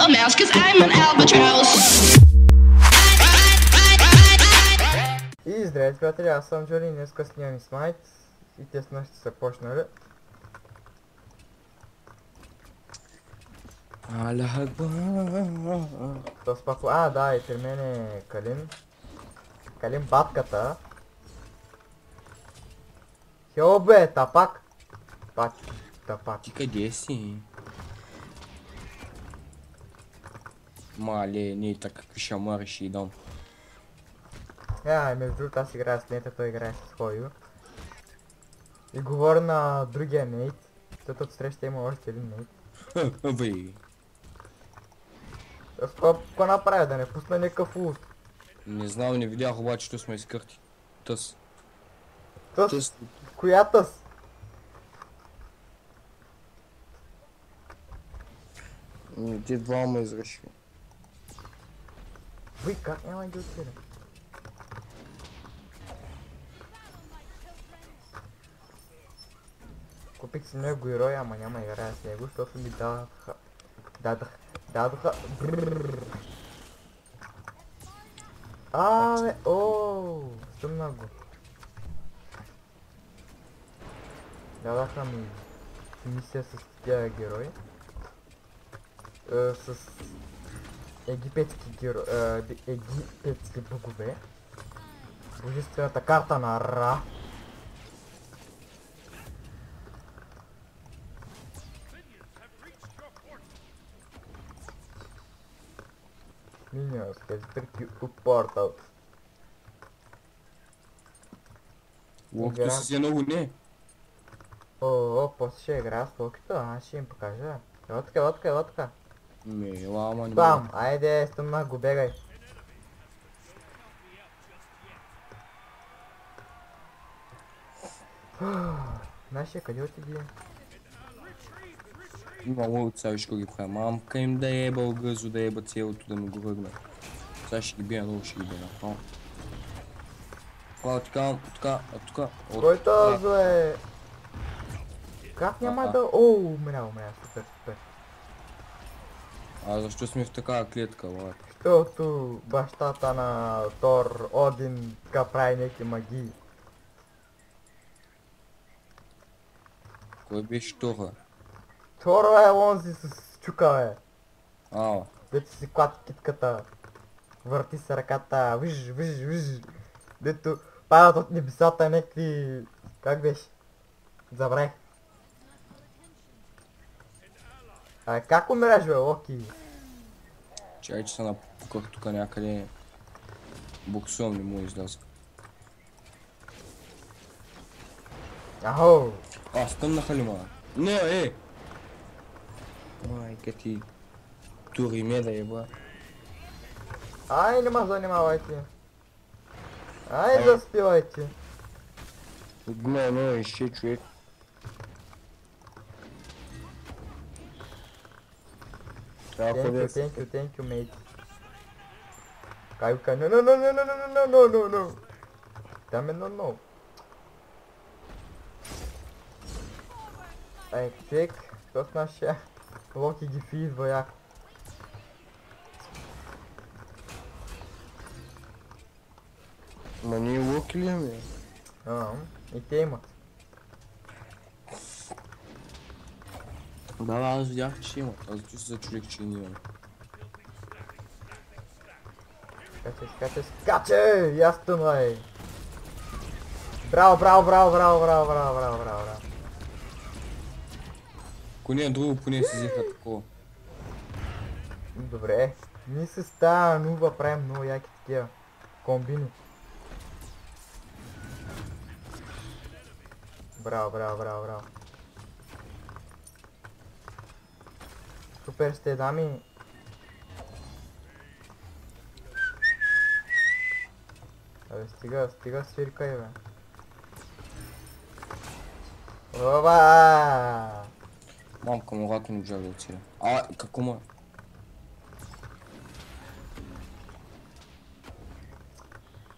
mouse, cause I'm an albatross. И здравейте, приятели, аз съм Джоли и днеска снимам Смайт и те с нас ще са почнали. То спако... да, и при мен е Калин. Калин батката. Хео бе, тапак! Тапак. Ти къде си? Мале, не така какви шамари ще й дам. Между другото аз играя с Нета, той играе с Хою. И говоря на другия Нейт, защото от среща има още един Нейт. Бей. Какво направя, да не пусна някакъв уст? Не знам, не видях обаче, че сме изкърти. Тъс. Тъс? Коя тъс? Те двама изреши. Вой, как няма да отида? Купих си него герой, ама няма играя с него, защото ми дадоха... Бе, стъмна го. Дадаха ми мисия с тия герои. С египетски богове. Божествената карта на Ра. Minions has tricky portal. Локито си много не. После ще играя с локито, аз ще им покажа. Ево така. Ама не Бам! Айде, стъмна го, бегай. Нашия къде отиди? Има лоуд, сега ще ги правя. Мамка им да ебал гъзо, да еба целото, да ми го върна. Сега ще ги бия, много ще ги бия. Така. Кой този е? Как няма да... Умря, супер. Защо сме в такава клетка, лак? Защото бащата на Тор, Один, така прави някакви магии. Кой беше Тора? Тор е онзи с чука, бе. Дето си клати китката. Върти се ръката. Виж. Дето падат от небесата някакви... Как беше? Забравих. Как умираш, бе, Локи? Чай, че се напуках тук някъде. Боксувам, не му изляза. Ахо! Стъмнаха ли ма? Не, Майка ти... Тури ме да еба. Не ма занимавайте. Заспивайте. Отгнено ще човек. Thank you, mate. Кайка, no. Dame no. Чек, що с нашия Локи ги фидва яко. Ма ние Локи ли имаме? И те имат. Да, аз видях, че имат. Аз зато се зачудих, че не имам. Скачай! И аз тънай! Браво! Ако не е друго, поне си взеха такова. Добре. Ние се става нува, правим много яки такива комбини. Браво. Супер сте, дами. Стига свиркай, бе. Оба! Мамка му рато не джага да отида. Какво ма?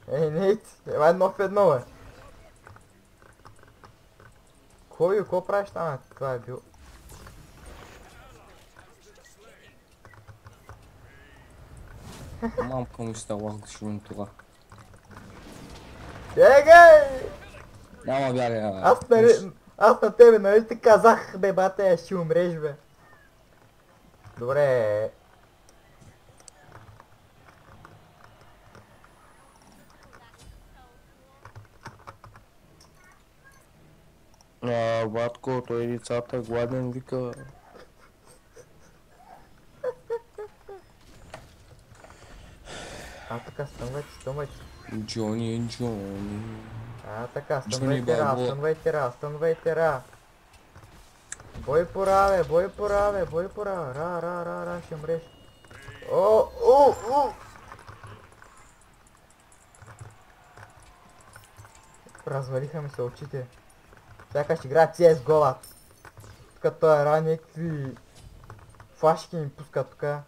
Нейт, едно в едно, бе. Какво правиш там? Това е бил... Мамка му става това. Бегай! Няма бягай, Аз на тебе, нали ти казах, бе, бате, ще умреш, бе. Добре. Батко, той децата гладен вика. Така, стъмвайте. Джони. Така, Джони Бабо. стъмвайте ра. Бой пора, бе, бой пора. Ра, ще мреш. Развалиха ми се очите. Сякаш играят CS гола. Тук той ра някакви флашки ми пуска тука.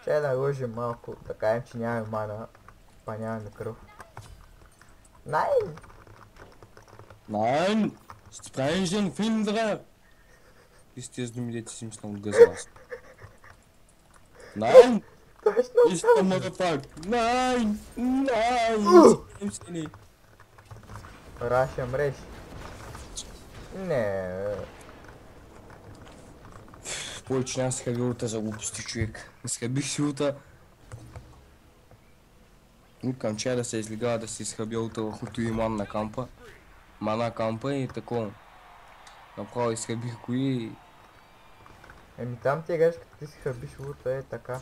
Чай да лъжим малко, да кажем, че нямаме мана, па нямаме кръв. Nein! Sprechen Finder! Ist dir du mit jetzt im Stand gesagt? Nein! Точно Ist der Motherfucker! Nein! Nein! Ра, ще мреш. Не. Повече няма схаби улта за глупости, човек. Схабих си улта. Викам, че да се излегава да си изхаби улта върху този ман на кампа. Мана кампа и такова. Направо изхабих кои. Еми там ти гаш, като ти си хабиш лута, е така.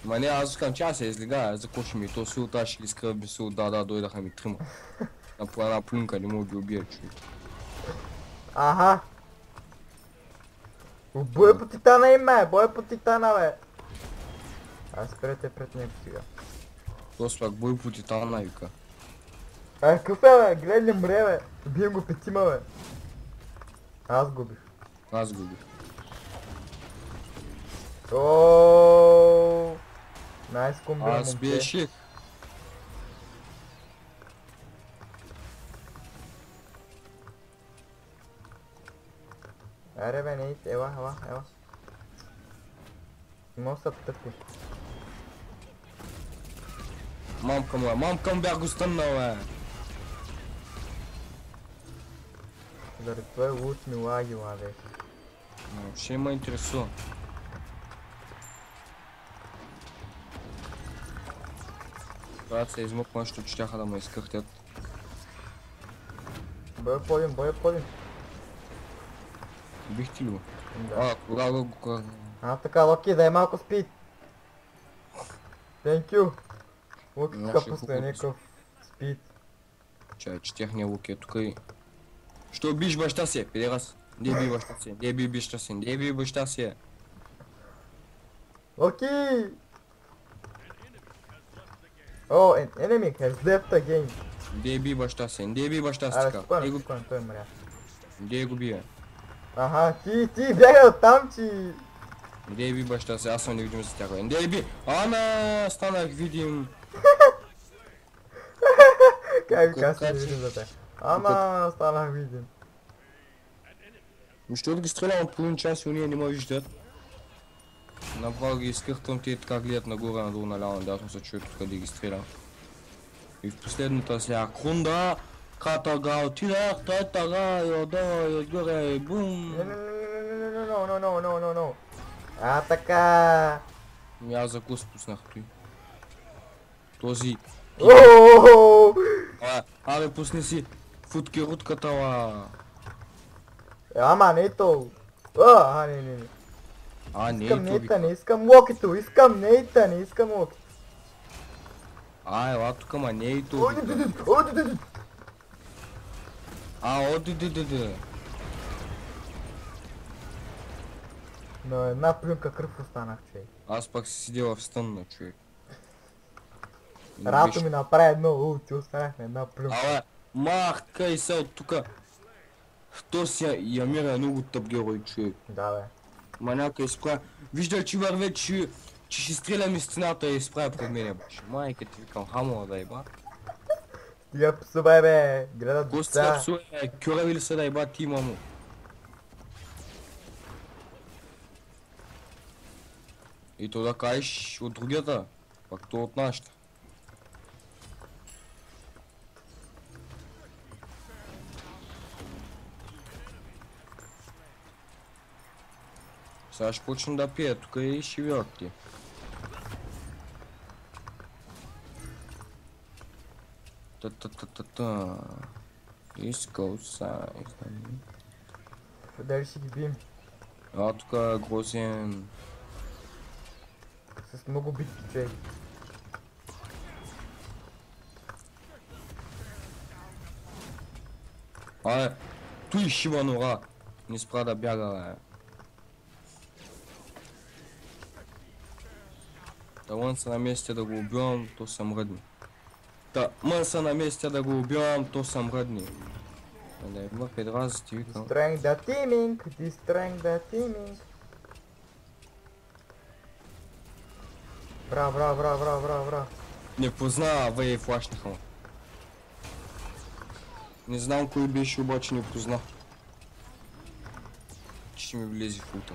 Ма не, аз искам, че аз се излегая, за какво ще ми то си улта, ще ги скръби си улта, да, дойдаха ми трима. По една плюнка не мога да ги убия, човек. Аха. Бой по титана има, бой по титана, бе. Аз спрете пред него сега. То спак бой по титана, вика. Какъв е, бе? Гледай ли мре, бе? Бием го петима, бе. Аз губих. Аз губих. Ооо. Найс комбина, Аз биеших. Аре бе, не, ела. Може да тъпи. Мамка му бях го стъмнал, бе. Заради твой лут ми лагила, бе. Ще ме интересува. Когато се измъква, защото щяха да ме изкъртят. Бой подим. Бих ти ли го? Да. Кога го... Така, Локи, дай малко спид. Thank you. Локи тук пусне някакъв спид. Чай, че техния лук е тук и... Що биш баща си, педерас? Де би баща си? Де би баща си? Локи! Oh, an enemy has left the game. Де би баща си Аре, така? спокойно, той мря. Де го бия? Аха, ти бягай оттам, че... Де би баща си, аз съм невидим за тях. Де би... Ана, станах видим. Как ви казвам да видим за те? Ама, станах видим. Що да ги стрелям от половин час и уния не ме виждат. Направо ги изкъртвам, те така гледат нагоре, надолу, наляво, надясно се чуят тук да ги стрелям. И в последната сега крунда, катага отидах, той тага и отгоре и бум. No. Така. И аз за кус пуснах той. Този... Абе, пусни си футки рутката, ла. Ама не то. Не. Не Искам то нейта, не искам локито, искам нейта, не искам локито. Ела тук, ма не и то. Оди. Но една плюнка кръв останах, човек. Аз пак си седя в стънна, човек. Рато ми направи едно улти, останах на една плюнка. Абе, махкай се от тука. То си Ямира е много тъп герой, човек. Да, бе. Ма някой изправя. Вижда, че върве, че ще стрелям из стената и изправя пред мене, баше. Майка ти викам, хамова да еба. Стига псу, бе, гледат Гости деца. псу, кюрави ли са да еба, ти мамо. И то да кажеш от другията, пак то от нашата. Сега ще почнем да пия тук и ще ви ти. Та-та-та-та-та. East Coast Side. Дали ще ги бием? А тук е грозен. С много битки, човек. Той шива нора. Не спра да бяга, бе. Та мън са на месте да го убивам, то са мръдни. Та мън са на месте да го убивам, то са мръдни. Да има педрази ти викам. Destroying the teaming, destroying the teaming. Бра. Не познава, вей флашнаха му. Не знам кой беше, обаче не позна. Ще ми влезе в ута.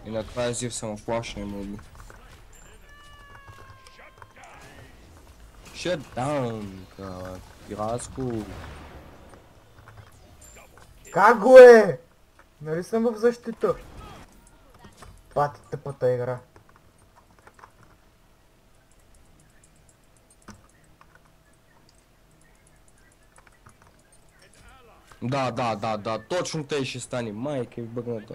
И накрая Зев само флашна и му уби. Shut down, пиратско. Как го е? Нали съм в защита? Пати тъпата игра. Да, точно тъй ще стане, майка и бъгната.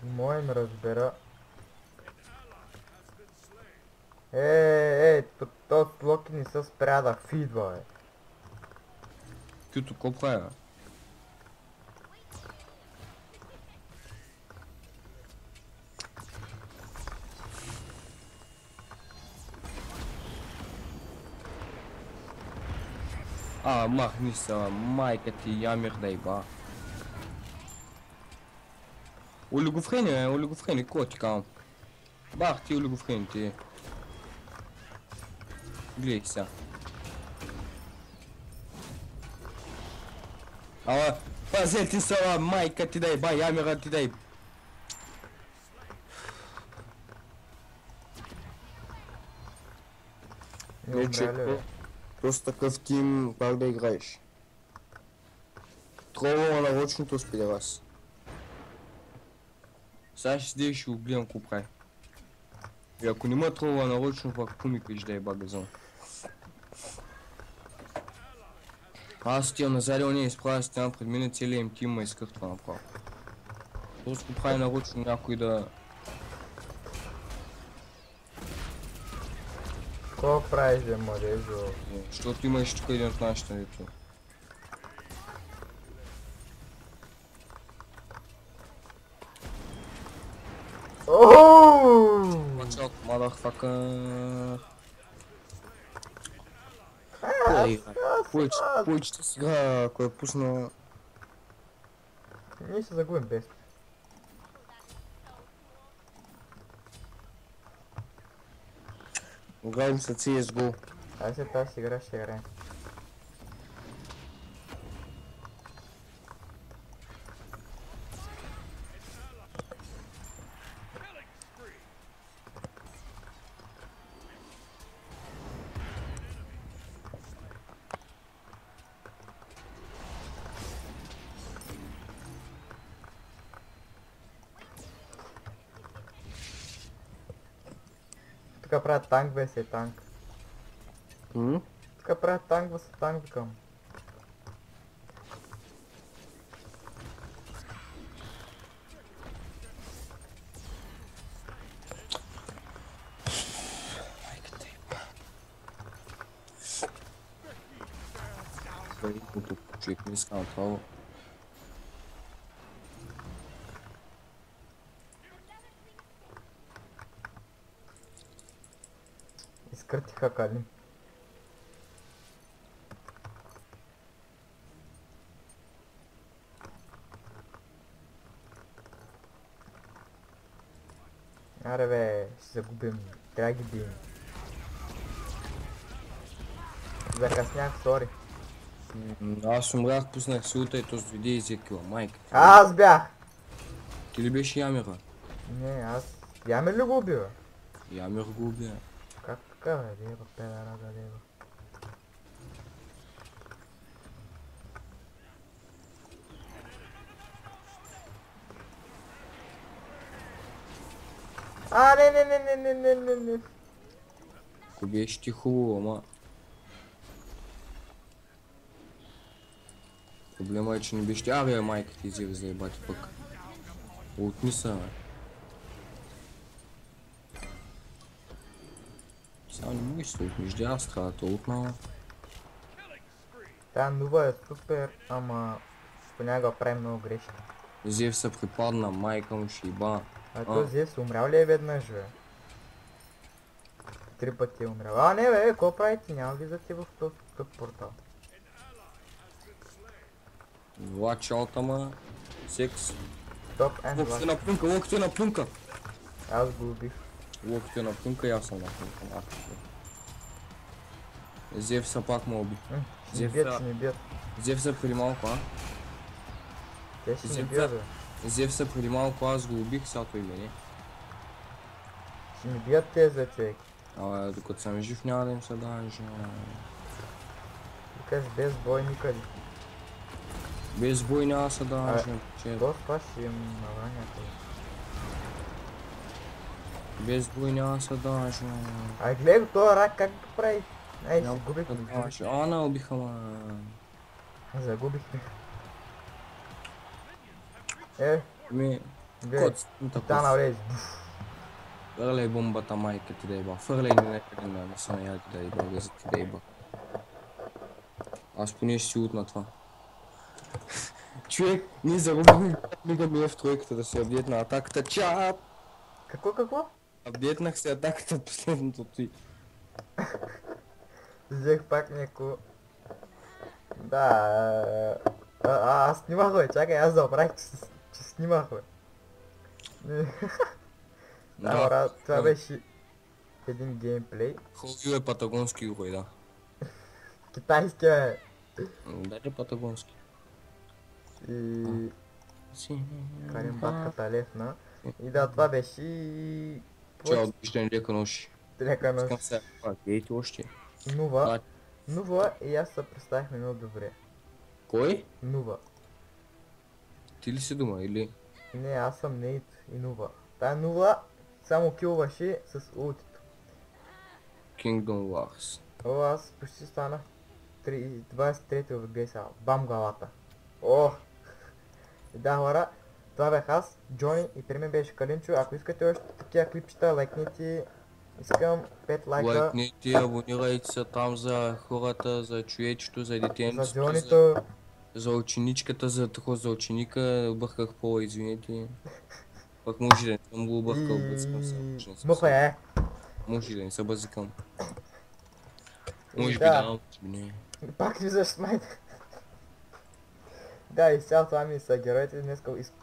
Мой ме разбера. То Локи не се спря да фидва, бе. Кюто, ко прави, бе? Махни се, майка ти, ямир да иба. Олигофрени, ко ти кам? Бах ти олигофрени ти. Гледай сега. Пази ти са, майка ти да иба, ямира ти да иба. Просто такъв тим, пак да играеш. Тролва нарочното с пидерас. Сега ще седи и ще го гледам ко прави. И ако не ме тролва нарочно, пак ко ми пиш да е багазон. Аз отивам назад, он не изправя стена пред мене, целият им тим ме изкъртва направо. Просто го прави нарочно някой да... Какво правиш, бе, младежо? Защото имаш тук един от нашите дето. Watch out, motherfucker. Повечето сега, ако е пусна... Ние ще загубим без. Играем се CSGO. Айде се тази игра ще играем. Тук правят танк, бе, се танк. Тук правят танк, бе, се танк, викам. Човек не иска направо. Изкъртиха Калин. Аре бе, ще загубим. Трябва да ги бием. Закъснях, сори. Аз умрях, пуснах силата и то с видео и взекила, майка. Аз бях! Ти ли беше Ямира? Не, аз... Ямир ли го убива? Ямир го убия. Как така бе? Деба, педара да деба. Не. Ако беше ти хубаво, ама... Проблема е, че не беше ти. Абе, майка ти изяви заебати пък. Отни са, бе. Сега не можеш да се отниш, да аз трябва да те отнала. Тя нува е супер, ама... Понякога прави много грешки. Зев се припадна, майка му ще иба. А то Зевс умрял ли е веднъж, бе? 3 пъти е умрял. А, не бе, какво правите? Няма влизате в този портал. Watch out, ама. Секс. Топ and Локът е last. на плюнка, локът е на плюнка. Аз го убих. Локът е на плюнка и аз съм на плюнка. Зев се пак ме уби. Ще ни бият, ще ни бият. Зев се преди малко, а? Те ще ни Зев бият, се- бе. Зев се преди малко, аз го убих, сега той мене. Ще ни бият тези, бе, човек. Абе, докато съм жив няма да им се даже. Викаш без бой никъде. Без бой няма да се даже. че- То това ще им навра някъде. Без бой няма да се даже. Ай, гледай го този рак, как го прави? Ай, Няма си губих, да даже. А, не убиха, ма. загубихме. Е, Ми, гледай, кот, титана влез. фърляй бомбата, майка ти да еба. Фърляй ни някъде на самия ти да еба, газа ти да еба. Аз поне ще си утна това. Човек, ние загубихме мига ми е в тройката да се апдейтна атаката. Чаап! Какво? Апдейтнах се атаката от последното ти. Взех пак няко... Да, аз снимах, бе, чакай, аз забравих, че снимах, бе. Да, брат, това беше един геймплей. Хубаво е патагонски герой, да. Китайски е. Даде патагонски. И... Си. Карим батката лесна. И да, това беше и... Чао, виждане лека нощи. Лека Искам нощ. се, гейте още. Нува. Нува и аз се представихме много добре. Кой? Нува. Ти ли си дума или? Не, аз съм Нейт и Нува. Тая Нува само килваше с ултито. Kingdom Wars. О, аз почти станах 23 в игра сега. Бам главата. О! И да, хора, това бях аз, Джони и при мен беше Калинчо. Ако искате още такива клипчета, лайкните. Искам 5 лайка Лайкните, абонирайте се там за хората, за човечето, за за детенцето, Джонито. за ученичката, за ученика. Обърках пола, извинете. Пък може да не съм го объркал, бъцкам се. може да не съм Мъха се- е. Може да не се бъзикам. И Може би да. да, може би не. Пак влизаш с майка. Да, и сега това ми са героите.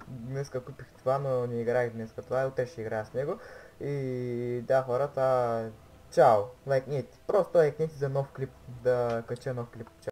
Днеска купих това, но не играх днеска това. Утре ще играя с него. И да, хората, чао. Лайкните. Просто лайкните за нов клип. Да кача нов клип. Чао.